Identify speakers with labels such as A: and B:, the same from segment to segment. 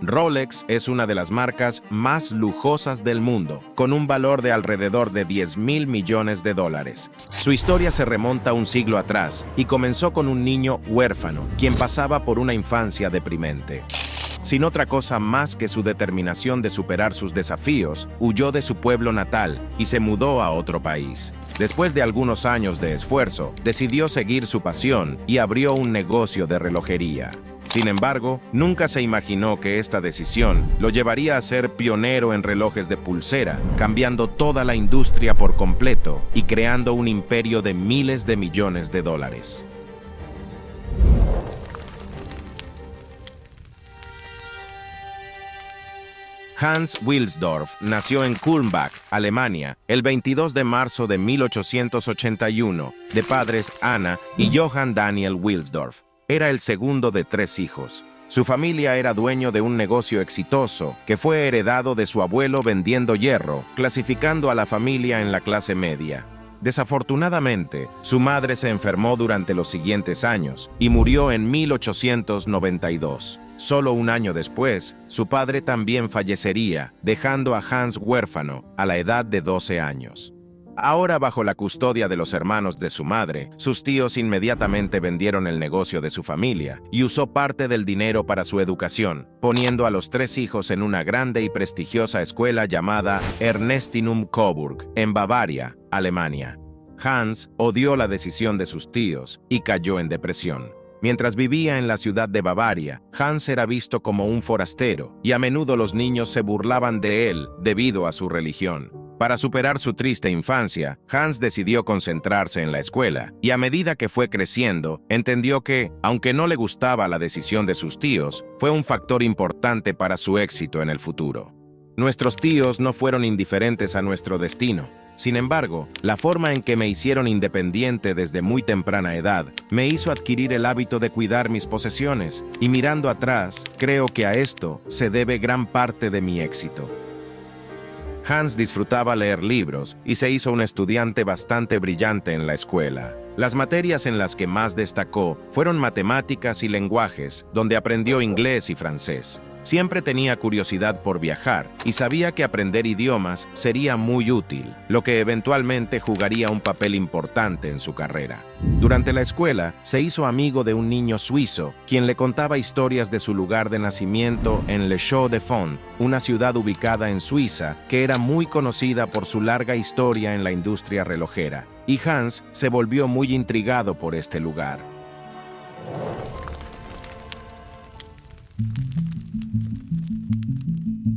A: Rolex es una de las marcas más lujosas del mundo, con un valor de alrededor de 10.000 millones de dólares. Su historia se remonta un siglo atrás y comenzó con un niño huérfano, quien pasaba por una infancia deprimente. Sin otra cosa más que su determinación de superar sus desafíos, huyó de su pueblo natal y se mudó a otro país. Después de algunos años de esfuerzo, decidió seguir su pasión y abrió un negocio de relojería. Sin embargo, nunca se imaginó que esta decisión lo llevaría a ser pionero en relojes de pulsera, cambiando toda la industria por completo y creando un imperio de miles de millones de dólares. Hans Wilsdorf nació en Kulmbach, Alemania, el 22 de marzo de 1881, de padres Anna y Johann Daniel Wilsdorf. Era el segundo de 3 hijos. Su familia era dueño de un negocio exitoso que fue heredado de su abuelo vendiendo hierro, clasificando a la familia en la clase media. Desafortunadamente, su madre se enfermó durante los siguientes años y murió en 1892. Solo un año después, su padre también fallecería, dejando a Hans huérfano a la edad de 12 años. Ahora bajo la custodia de los hermanos de su madre, sus tíos inmediatamente vendieron el negocio de su familia y usó parte del dinero para su educación, poniendo a los 3 hijos en una grande y prestigiosa escuela llamada Ernestinum Coburg, en Bavaria, Alemania. Hans odió la decisión de sus tíos y cayó en depresión. Mientras vivía en la ciudad de Bavaria, Hans era visto como un forastero y a menudo los niños se burlaban de él debido a su religión. Para superar su triste infancia, Hans decidió concentrarse en la escuela y a medida que fue creciendo, entendió que, aunque no le gustaba la decisión de sus tíos, fue un factor importante para su éxito en el futuro. Nuestros tíos no fueron indiferentes a nuestro destino. Sin embargo, la forma en que me hicieron independiente desde muy temprana edad me hizo adquirir el hábito de cuidar mis posesiones, y mirando atrás, creo que a esto se debe gran parte de mi éxito. Hans disfrutaba leer libros y se hizo un estudiante bastante brillante en la escuela. Las materias en las que más destacó fueron matemáticas y lenguajes, donde aprendió inglés y francés. Siempre tenía curiosidad por viajar y sabía que aprender idiomas sería muy útil, lo que eventualmente jugaría un papel importante en su carrera. Durante la escuela, se hizo amigo de un niño suizo, quien le contaba historias de su lugar de nacimiento en Le Chaux-de-Fonds, una ciudad ubicada en Suiza que era muy conocida por su larga historia en la industria relojera, y Hans se volvió muy intrigado por este lugar.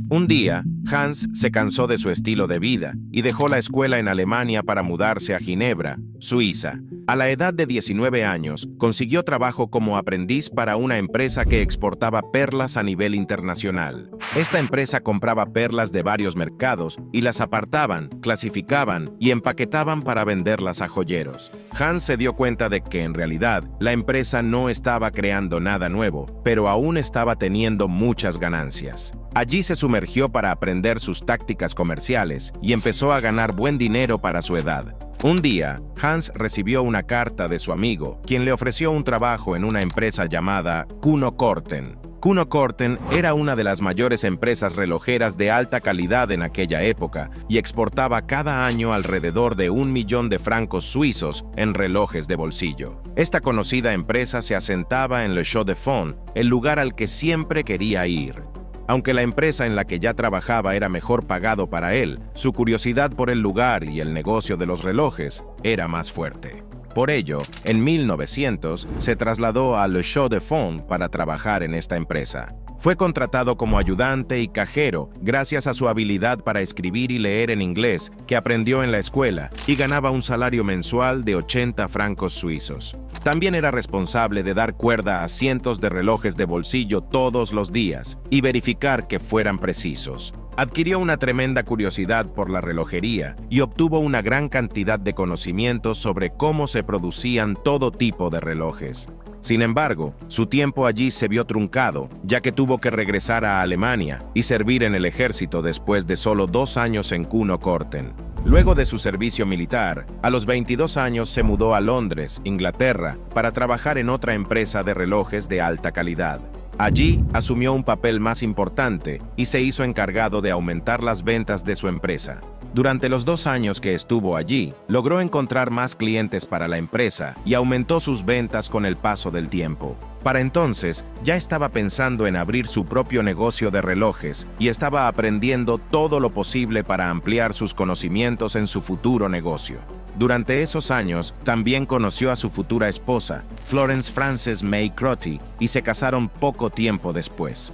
A: Un día, Hans se cansó de su estilo de vida y dejó la escuela en Alemania para mudarse a Ginebra, Suiza. A la edad de 19 años, consiguió trabajo como aprendiz para una empresa que exportaba perlas a nivel internacional. Esta empresa compraba perlas de varios mercados y las apartaban, clasificaban y empaquetaban para venderlas a joyeros. Hans se dio cuenta de que en realidad la empresa no estaba creando nada nuevo, pero aún estaba teniendo muchas ganancias. Allí se sumergió para aprender sus tácticas comerciales y empezó a ganar buen dinero para su edad. Un día, Hans recibió una carta de su amigo, quien le ofreció un trabajo en una empresa llamada Kuno Korten. Kuno Korten era una de las mayores empresas relojeras de alta calidad en aquella época y exportaba cada año alrededor de 1 millón de francos suizos en relojes de bolsillo. Esta conocida empresa se asentaba en Le Chaux-de-Fonds, el lugar al que siempre quería ir. Aunque la empresa en la que ya trabajaba era mejor pagado para él, su curiosidad por el lugar y el negocio de los relojes era más fuerte. Por ello, en 1900 se trasladó a Le Chaux-de-Fonds para trabajar en esta empresa. Fue contratado como ayudante y cajero gracias a su habilidad para escribir y leer en inglés que aprendió en la escuela y ganaba un salario mensual de 80 francos suizos. También era responsable de dar cuerda a cientos de relojes de bolsillo todos los días y verificar que fueran precisos. Adquirió una tremenda curiosidad por la relojería y obtuvo una gran cantidad de conocimientos sobre cómo se producían todo tipo de relojes. Sin embargo, su tiempo allí se vio truncado, ya que tuvo que regresar a Alemania y servir en el ejército después de solo 2 años en Kuno Korten. Luego de su servicio militar, a los 22 años se mudó a Londres, Inglaterra, para trabajar en otra empresa de relojes de alta calidad. Allí asumió un papel más importante y se hizo encargado de aumentar las ventas de su empresa. Durante los 2 años que estuvo allí, logró encontrar más clientes para la empresa y aumentó sus ventas con el paso del tiempo. Para entonces, ya estaba pensando en abrir su propio negocio de relojes y estaba aprendiendo todo lo posible para ampliar sus conocimientos en su futuro negocio. Durante esos años, también conoció a su futura esposa, Florence Frances May Crotty, y se casaron poco tiempo después.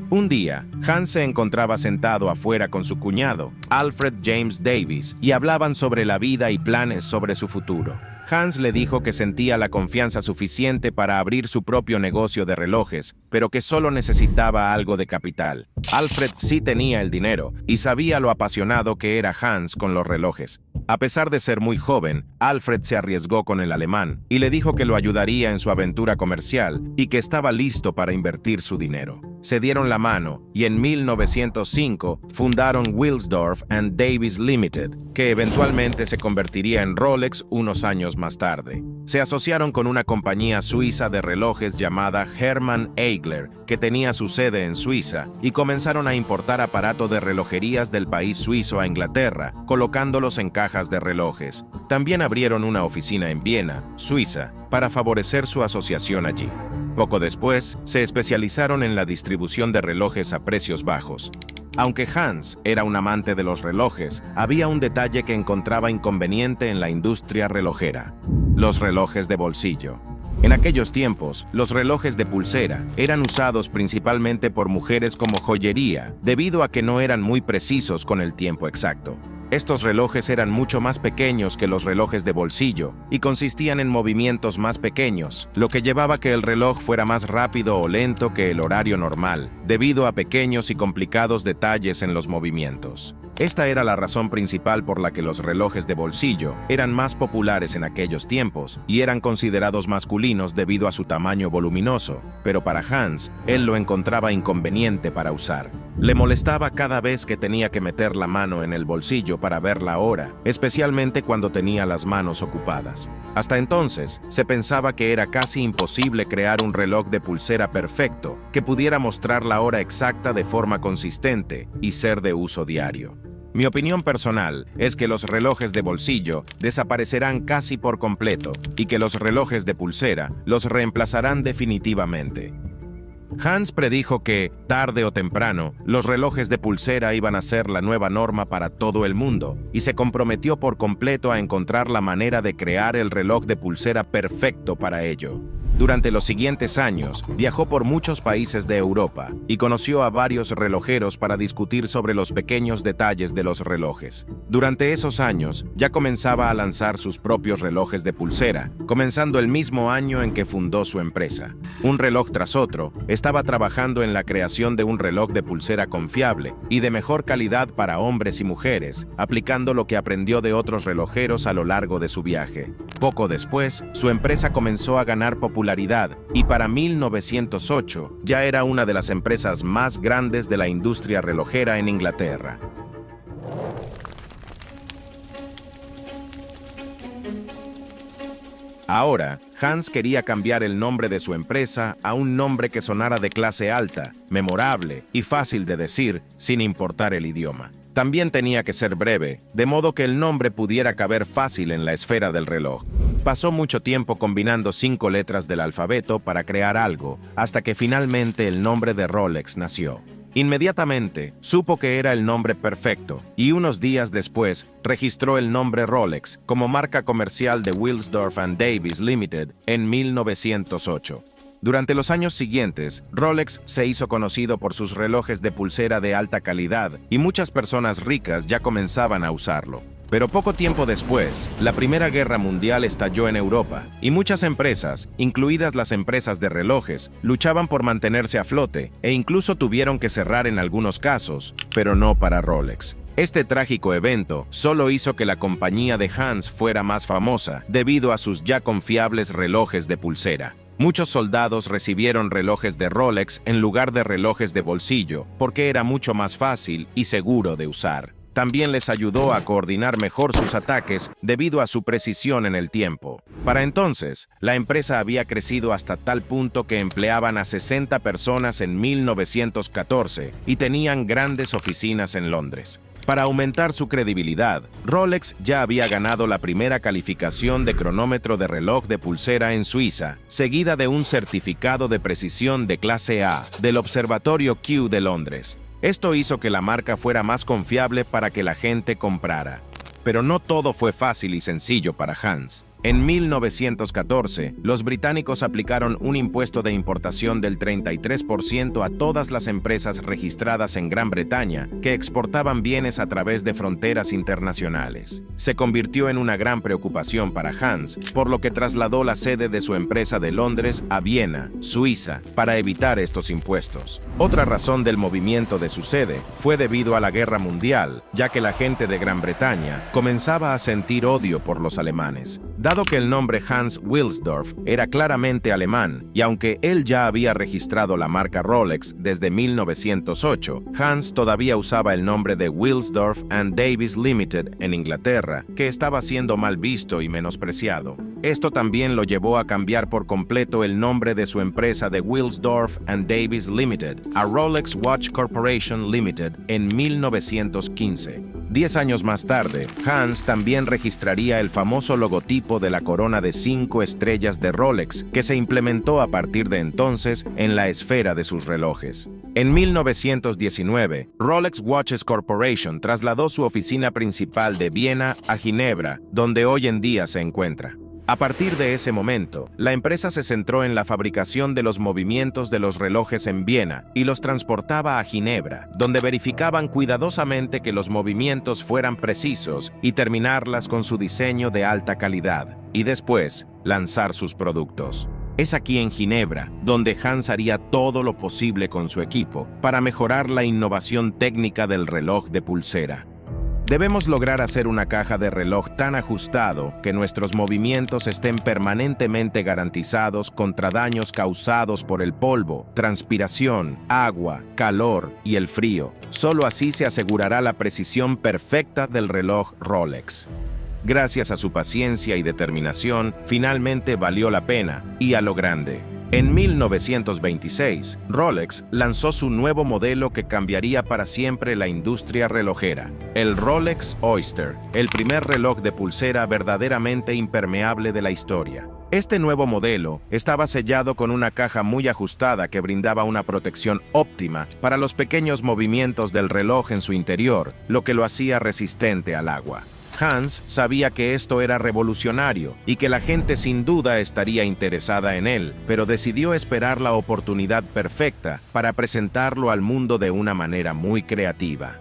A: Un día, Hans se encontraba sentado afuera con su cuñado, Alfred James Davis, y hablaban sobre la vida y planes sobre su futuro. Hans le dijo que sentía la confianza suficiente para abrir su propio negocio de relojes, pero que solo necesitaba algo de capital. Alfred sí tenía el dinero y sabía lo apasionado que era Hans con los relojes. A pesar de ser muy joven, Alfred se arriesgó con el alemán y le dijo que lo ayudaría en su aventura comercial y que estaba listo para invertir su dinero. Se dieron la mano y en 1905 fundaron Wilsdorf and Davis Limited, que eventualmente se convertiría en Rolex unos años más tarde. Se asociaron con una compañía suiza de relojes llamada Hermann Eigler, que tenía su sede en Suiza, y comenzaron a importar aparatos de relojerías del país suizo a Inglaterra, colocándolos en cajas de relojes. También abrieron una oficina en Viena, Suiza, para favorecer su asociación allí. Poco después, se especializaron en la distribución de relojes a precios bajos. Aunque Hans era un amante de los relojes, había un detalle que encontraba inconveniente en la industria relojera: los relojes de bolsillo. En aquellos tiempos, los relojes de pulsera eran usados principalmente por mujeres como joyería, debido a que no eran muy precisos con el tiempo exacto. Estos relojes eran mucho más pequeños que los relojes de bolsillo y consistían en movimientos más pequeños, lo que llevaba a que el reloj fuera más rápido o lento que el horario normal, debido a pequeños y complicados detalles en los movimientos. Esta era la razón principal por la que los relojes de bolsillo eran más populares en aquellos tiempos y eran considerados masculinos debido a su tamaño voluminoso, pero para Hans, él lo encontraba inconveniente para usar. Le molestaba cada vez que tenía que meter la mano en el bolsillo para ver la hora, especialmente cuando tenía las manos ocupadas. Hasta entonces, se pensaba que era casi imposible crear un reloj de pulsera perfecto que pudiera mostrar la hora exacta de forma consistente y ser de uso diario. Mi opinión personal es que los relojes de bolsillo desaparecerán casi por completo y que los relojes de pulsera los reemplazarán definitivamente. Hans predijo que, tarde o temprano, los relojes de pulsera iban a ser la nueva norma para todo el mundo, y se comprometió por completo a encontrar la manera de crear el reloj de pulsera perfecto para ello. Durante los siguientes años, viajó por muchos países de Europa y conoció a varios relojeros para discutir sobre los pequeños detalles de los relojes. Durante esos años, ya comenzaba a lanzar sus propios relojes de pulsera, comenzando el mismo año en que fundó su empresa. Un reloj tras otro, estaba trabajando en la creación de un reloj de pulsera confiable y de mejor calidad para hombres y mujeres, aplicando lo que aprendió de otros relojeros a lo largo de su viaje. Poco después, su empresa comenzó a ganar popularidad y para 1908 ya era una de las empresas más grandes de la industria relojera en Inglaterra. Ahora, Hans quería cambiar el nombre de su empresa a un nombre que sonara de clase alta, memorable y fácil de decir sin importar el idioma. También tenía que ser breve, de modo que el nombre pudiera caber fácil en la esfera del reloj. Pasó mucho tiempo combinando 5 letras del alfabeto para crear algo, hasta que finalmente el nombre de Rolex nació. Inmediatamente supo que era el nombre perfecto y unos días después registró el nombre Rolex como marca comercial de Wilsdorf and Davis Limited en 1908. Durante los años siguientes, Rolex se hizo conocido por sus relojes de pulsera de alta calidad y muchas personas ricas ya comenzaban a usarlo. Pero poco tiempo después, la Primera Guerra Mundial estalló en Europa y muchas empresas, incluidas las empresas de relojes, luchaban por mantenerse a flote e incluso tuvieron que cerrar en algunos casos, pero no para Rolex. Este trágico evento solo hizo que la compañía de Hans fuera más famosa debido a sus ya confiables relojes de pulsera. Muchos soldados recibieron relojes de Rolex en lugar de relojes de bolsillo porque era mucho más fácil y seguro de usar. también les ayudó a coordinar mejor sus ataques debido a su precisión en el tiempo. Para entonces, la empresa había crecido hasta tal punto que empleaban a 60 personas en 1914 y tenían grandes oficinas en Londres. Para aumentar su credibilidad, Rolex ya había ganado la primera calificación de cronómetro de reloj de pulsera en Suiza, seguida de un certificado de precisión de clase A del Observatorio Kew de Londres. Esto hizo que la marca fuera más confiable para que la gente comprara. Pero no todo fue fácil y sencillo para Hans. En 1914, los británicos aplicaron un impuesto de importación del 33% a todas las empresas registradas en Gran Bretaña que exportaban bienes a través de fronteras internacionales. Se convirtió en una gran preocupación para Hans, por lo que trasladó la sede de su empresa de Londres a Viena, Suiza, para evitar estos impuestos. Otra razón del movimiento de su sede fue debido a la Guerra Mundial, ya que la gente de Gran Bretaña comenzaba a sentir odio por los alemanes. Dado que el nombre Hans Wilsdorf era claramente alemán, y aunque él ya había registrado la marca Rolex desde 1908, Hans todavía usaba el nombre de Wilsdorf and Davies Limited en Inglaterra, que estaba siendo mal visto y menospreciado. Esto también lo llevó a cambiar por completo el nombre de su empresa de Wilsdorf and Davies Limited a Rolex Watch Corporation Limited en 1915. 10 años más tarde, Hans también registraría el famoso logotipo de la corona de 5 estrellas de Rolex, que se implementó a partir de entonces en la esfera de sus relojes. En 1919, Rolex Watches Corporation trasladó su oficina principal de Viena a Ginebra, donde hoy en día se encuentra. A partir de ese momento, la empresa se centró en la fabricación de los movimientos de los relojes en Viena y los transportaba a Ginebra, donde verificaban cuidadosamente que los movimientos fueran precisos y terminarlas con su diseño de alta calidad, y después lanzar sus productos. Es aquí en Ginebra donde Hans haría todo lo posible con su equipo para mejorar la innovación técnica del reloj de pulsera. Debemos lograr hacer una caja de reloj tan ajustado que nuestros movimientos estén permanentemente garantizados contra daños causados por el polvo, transpiración, agua, calor y el frío. Solo así se asegurará la precisión perfecta del reloj Rolex. Gracias a su paciencia y determinación, finalmente valió la pena, y a lo grande. En 1926, Rolex lanzó su nuevo modelo que cambiaría para siempre la industria relojera, el Rolex Oyster, el primer reloj de pulsera verdaderamente impermeable de la historia. Este nuevo modelo estaba sellado con una caja muy ajustada que brindaba una protección óptima para los pequeños movimientos del reloj en su interior, lo que lo hacía resistente al agua. Hans sabía que esto era revolucionario y que la gente sin duda estaría interesada en él, pero decidió esperar la oportunidad perfecta para presentarlo al mundo de una manera muy creativa.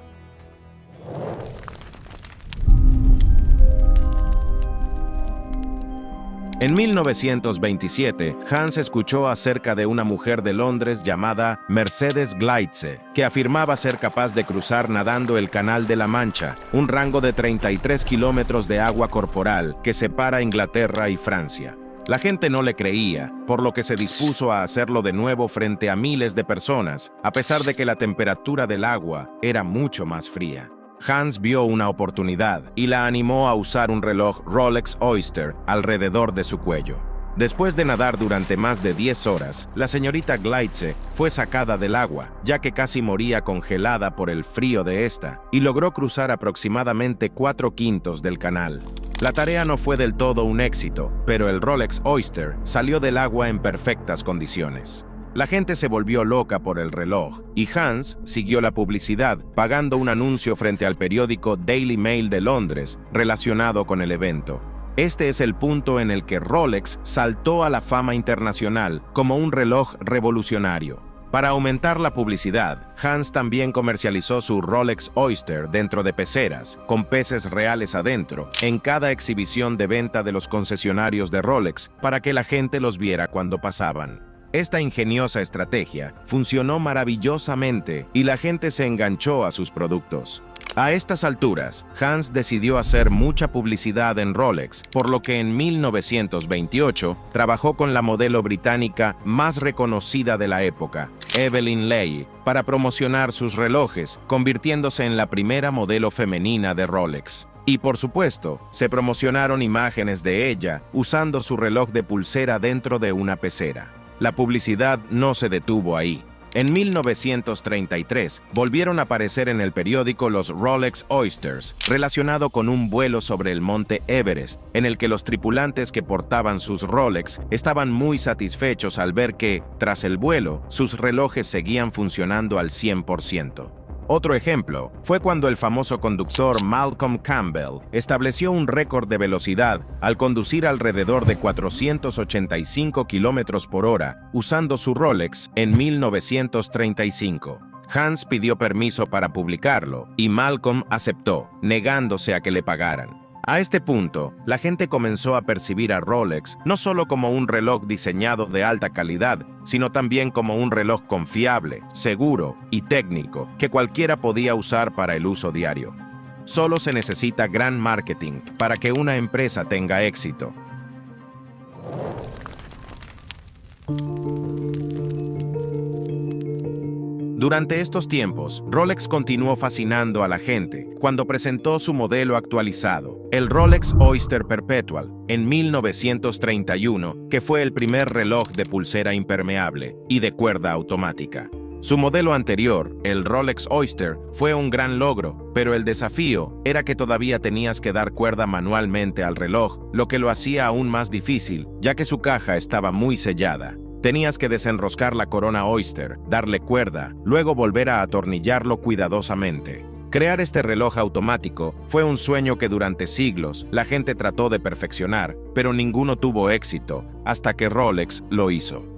A: En 1927, Hans escuchó acerca de una mujer de Londres llamada Mercedes Gleitze, que afirmaba ser capaz de cruzar nadando el Canal de la Mancha, un rango de 33 kilómetros de agua corporal que separa Inglaterra y Francia. La gente no le creía, por lo que se dispuso a hacerlo de nuevo frente a miles de personas, a pesar de que la temperatura del agua era mucho más fría. Hans vio una oportunidad y la animó a usar un reloj Rolex Oyster alrededor de su cuello. Después de nadar durante más de 10 horas, la señorita Gleitze fue sacada del agua, ya que casi moría congelada por el frío de esta, y logró cruzar aproximadamente 4/5 del canal. La tarea no fue del todo un éxito, pero el Rolex Oyster salió del agua en perfectas condiciones. La gente se volvió loca por el reloj, y Hans siguió la publicidad, pagando un anuncio frente al periódico Daily Mail de Londres relacionado con el evento. Este es el punto en el que Rolex saltó a la fama internacional como un reloj revolucionario. Para aumentar la publicidad, Hans también comercializó su Rolex Oyster dentro de peceras, con peces reales adentro, en cada exhibición de venta de los concesionarios de Rolex, para que la gente los viera cuando pasaban. Esta ingeniosa estrategia funcionó maravillosamente y la gente se enganchó a sus productos. A estas alturas, Hans decidió hacer mucha publicidad en Rolex, por lo que en 1928 trabajó con la modelo británica más reconocida de la época, Evelyn Leigh, para promocionar sus relojes, convirtiéndose en la primera modelo femenina de Rolex. Y por supuesto, se promocionaron imágenes de ella usando su reloj de pulsera dentro de una pecera. La publicidad no se detuvo ahí. En 1933 volvieron a aparecer en el periódico los Rolex Oysters, relacionado con un vuelo sobre el monte Everest, en el que los tripulantes que portaban sus Rolex estaban muy satisfechos al ver que, tras el vuelo, sus relojes seguían funcionando al 100%. Otro ejemplo fue cuando el famoso conductor Malcolm Campbell estableció un récord de velocidad al conducir alrededor de 485 km por hora usando su Rolex en 1935. Hans pidió permiso para publicarlo y Malcolm aceptó, negándose a que le pagaran. A este punto, la gente comenzó a percibir a Rolex no solo como un reloj diseñado de alta calidad, sino también como un reloj confiable, seguro y técnico que cualquiera podía usar para el uso diario. Solo se necesita gran marketing para que una empresa tenga éxito. Durante estos tiempos, Rolex continuó fascinando a la gente cuando presentó su modelo actualizado, el Rolex Oyster Perpetual, en 1931, que fue el primer reloj de pulsera impermeable y de cuerda automática. Su modelo anterior, el Rolex Oyster, fue un gran logro, pero el desafío era que todavía tenías que dar cuerda manualmente al reloj, lo que lo hacía aún más difícil, ya que su caja estaba muy sellada. Tenías que desenroscar la corona Oyster, darle cuerda, luego volver a atornillarlo cuidadosamente. Crear este reloj automático fue un sueño que durante siglos la gente trató de perfeccionar, pero ninguno tuvo éxito, hasta que Rolex lo hizo.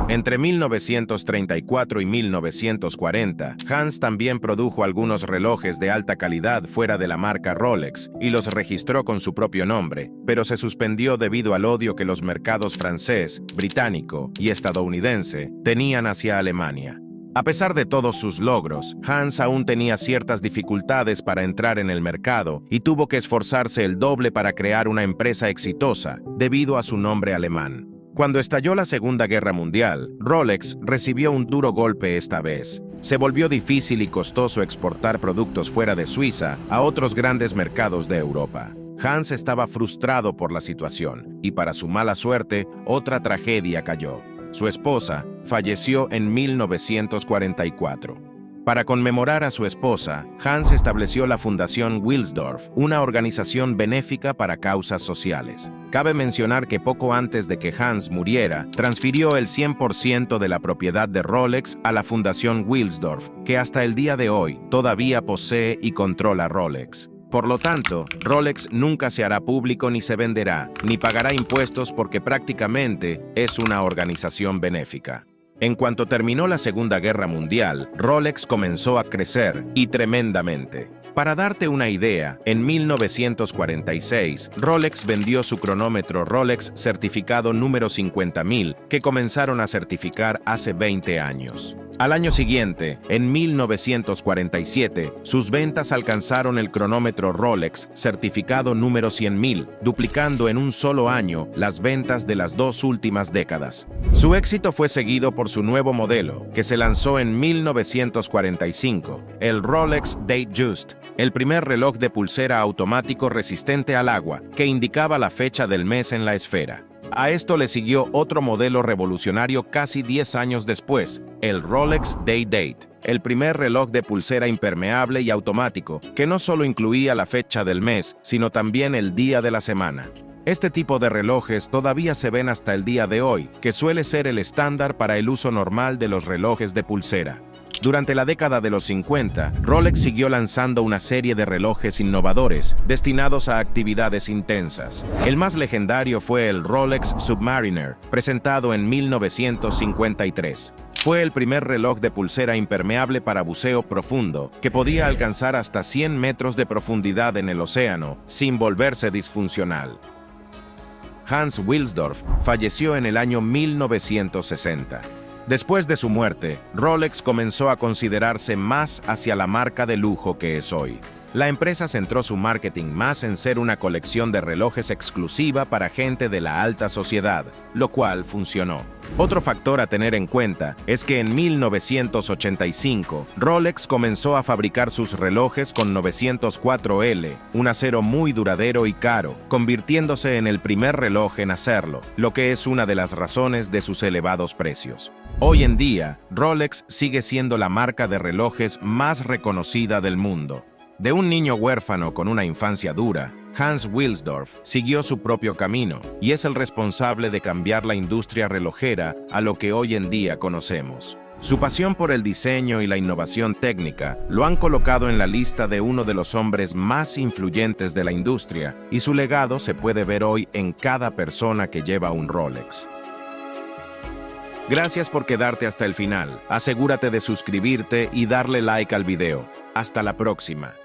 A: Entre 1934 y 1940, Hans también produjo algunos relojes de alta calidad fuera de la marca Rolex y los registró con su propio nombre, pero se suspendió debido al odio que los mercados francés, británico y estadounidense tenían hacia Alemania. A pesar de todos sus logros, Hans aún tenía ciertas dificultades para entrar en el mercado y tuvo que esforzarse el doble para crear una empresa exitosa debido a su nombre alemán. Cuando estalló la Segunda Guerra Mundial, Rolex recibió un duro golpe esta vez. Se volvió difícil y costoso exportar productos fuera de Suiza a otros grandes mercados de Europa. Hans estaba frustrado por la situación y, para su mala suerte, otra tragedia cayó. Su esposa falleció en 1944. Para conmemorar a su esposa, Hans estableció la Fundación Wilsdorf, una organización benéfica para causas sociales. Cabe mencionar que poco antes de que Hans muriera, transfirió el 100% de la propiedad de Rolex a la Fundación Wilsdorf, que hasta el día de hoy todavía posee y controla Rolex. Por lo tanto, Rolex nunca se hará público ni se venderá, ni pagará impuestos porque prácticamente es una organización benéfica. En cuanto terminó la Segunda Guerra Mundial, Rolex comenzó a crecer, y tremendamente. Para darte una idea, en 1946, Rolex vendió su cronómetro Rolex certificado número 50.000, que comenzaron a certificar hace 20 años. Al año siguiente, en 1947, sus ventas alcanzaron el cronómetro Rolex certificado número 100.000, duplicando en un solo año las ventas de las dos últimas décadas. Su éxito fue seguido por su nuevo modelo, que se lanzó en 1945, el Rolex Datejust, el primer reloj de pulsera automático resistente al agua, que indicaba la fecha del mes en la esfera. A esto le siguió otro modelo revolucionario casi 10 años después, el Rolex Day-Date, el primer reloj de pulsera impermeable y automático, que no solo incluía la fecha del mes, sino también el día de la semana. Este tipo de relojes todavía se ven hasta el día de hoy, que suele ser el estándar para el uso normal de los relojes de pulsera. Durante la década de los 50, Rolex siguió lanzando una serie de relojes innovadores destinados a actividades intensas. El más legendario fue el Rolex Submariner, presentado en 1953. Fue el primer reloj de pulsera impermeable para buceo profundo, que podía alcanzar hasta 100 metros de profundidad en el océano sin volverse disfuncional. Hans Wilsdorf falleció en el año 1960. Después de su muerte, Rolex comenzó a considerarse más hacia la marca de lujo que es hoy. La empresa centró su marketing más en ser una colección de relojes exclusiva para gente de la alta sociedad, lo cual funcionó. Otro factor a tener en cuenta es que en 1985, Rolex comenzó a fabricar sus relojes con 904L, un acero muy duradero y caro, convirtiéndose en el primer reloj en hacerlo, lo que es una de las razones de sus elevados precios. Hoy en día, Rolex sigue siendo la marca de relojes más reconocida del mundo. De un niño huérfano con una infancia dura, Hans Wilsdorf siguió su propio camino y es el responsable de cambiar la industria relojera a lo que hoy en día conocemos. Su pasión por el diseño y la innovación técnica lo han colocado en la lista de uno de los hombres más influyentes de la industria, y su legado se puede ver hoy en cada persona que lleva un Rolex. Gracias por quedarte hasta el final. Asegúrate de suscribirte y darle like al video. Hasta la próxima.